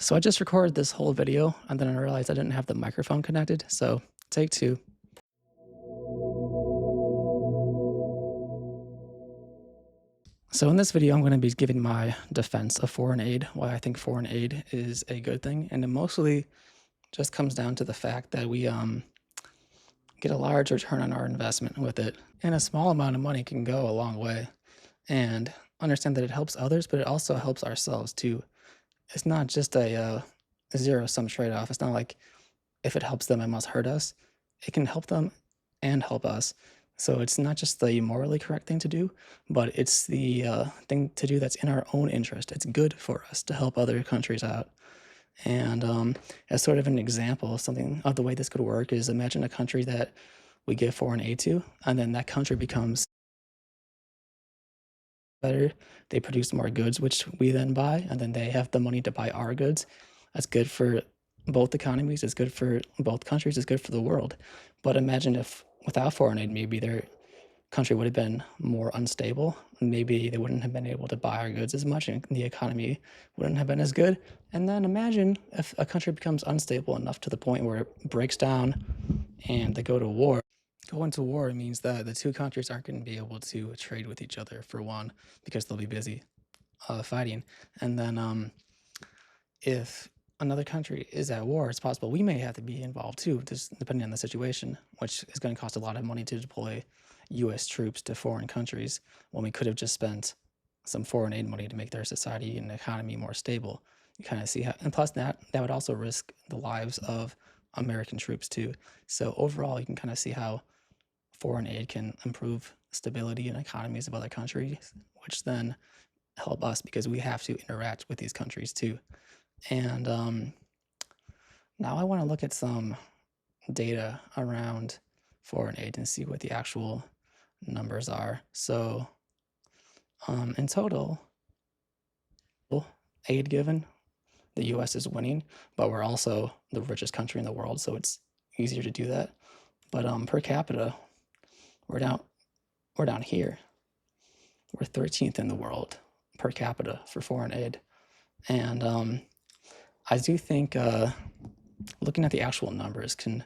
So I just recorded this whole video and then I realized I didn't have the microphone connected. So take two. So in this video, I'm going to be giving my defense of foreign aid, why I think foreign aid is a good thing. And it mostly just comes down to the fact that we get a large return on our investment with it. And a small amount of money can go a long way. And understand that it helps others, but it also helps ourselves too. It's not just a zero-sum trade-off. It's not like if it helps them, it must hurt us. It can help them and help us. So it's not just the morally correct thing to do, but it's the thing to do that's in our own interest. It's good for us to help other countries out. And as sort of an example, something of the way this could work is imagine a country that we give foreign aid to, and then that country becomes better. They produce more goods, which we then buy, and then they have the money to buy our goods. That's good for both economies. It's good for both countries. It's good for the world. But imagine if without foreign aid, maybe their country would have been more unstable. Maybe they wouldn't have been able to buy our goods as much, and the economy wouldn't have been as good. And then imagine if a country becomes unstable enough to the point where it breaks down and they go to war. Going to war means that the two countries aren't going to be able to trade with each other, for one, because they'll be busy fighting. And then if another country is at war, it's possible we may have to be involved too, just depending on the situation, which is going to cost a lot of money to deploy US troops to foreign countries when we could have just spent some foreign aid money to make their society and economy more stable. You kind of see how, and plus that would also risk the lives of American troops too. So overall, you can kind of see how foreign aid can improve stability and economies of other countries, which then help us because we have to interact with these countries too. And now I want to look at some data around foreign aid and see what the actual numbers are. So in total, aid given, the US is winning, but we're also the richest country in the world, so it's easier to do that. But per capita, we're down here. We're 13th in the world per capita for foreign aid. And I do think looking at the actual numbers can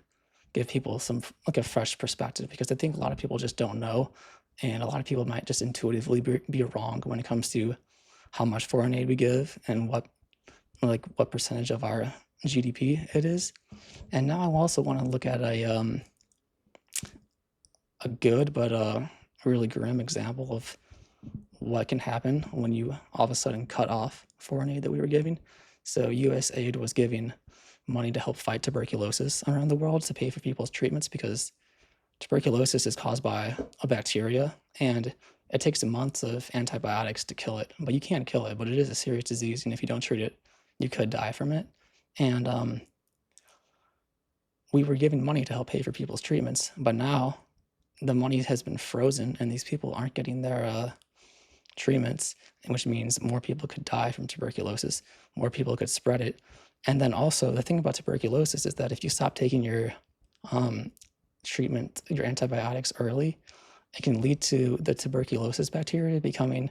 give people some like a fresh perspective, because I think a lot of people just don't know, and a lot of people might just intuitively be wrong when it comes to how much foreign aid we give and what percentage of our GDP it is. And now I also want to look at a good but a really grim example of what can happen when you all of a sudden cut off foreign aid that we were giving. So US aid was giving money to help fight tuberculosis around the world to pay for people's treatments, because tuberculosis is caused by a bacteria and it takes months of antibiotics to kill it. But you can't kill it, but it is a serious disease, and if you don't treat it, you could die from it. And we were giving money to help pay for people's treatments, but now the money has been frozen and these people aren't getting their treatments, which means more people could die from tuberculosis, more people could spread it. And then also the thing about tuberculosis is that if you stop taking your treatment, your antibiotics early, it can lead to the tuberculosis bacteria becoming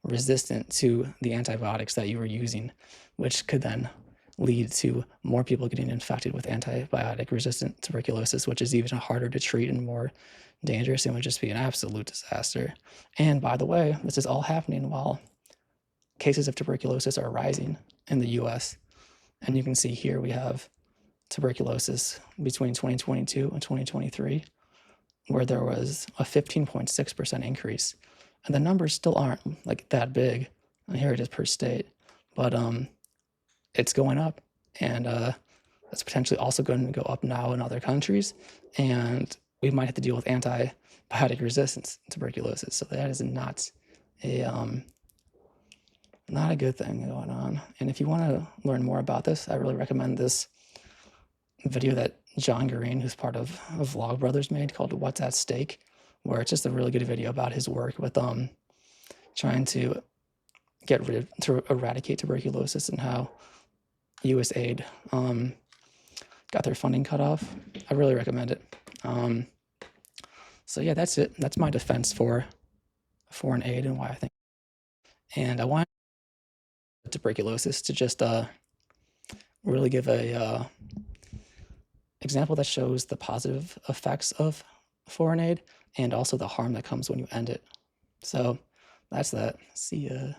resistant to the antibiotics that you were using, which could then lead to more people getting infected with antibiotic-resistant tuberculosis, which is even harder to treat and more dangerous and would just be an absolute disaster. And by the way, this is all happening while cases of tuberculosis are rising in the US. And you can see here we have tuberculosis between 2022 and 2023, where there was a 15.6% increase. And the numbers still aren't like that big. And here it is per state, but it's going up, and it's potentially also going to go up now in other countries, and we might have to deal with antibiotic resistance tuberculosis. So that is not a good thing going on. And if you want to learn more about this, I really recommend this video that John Green, who's part of Vlogbrothers, made called "What's at Stake," where it's just a really good video about his work with trying to eradicate tuberculosis and how US aid got their funding cut off. I really recommend it. So yeah, that's it. That's my defense for foreign aid and why I think. And I want tuberculosis to just really give a example that shows the positive effects of foreign aid and also the harm that comes when you end it. So that's that. See ya.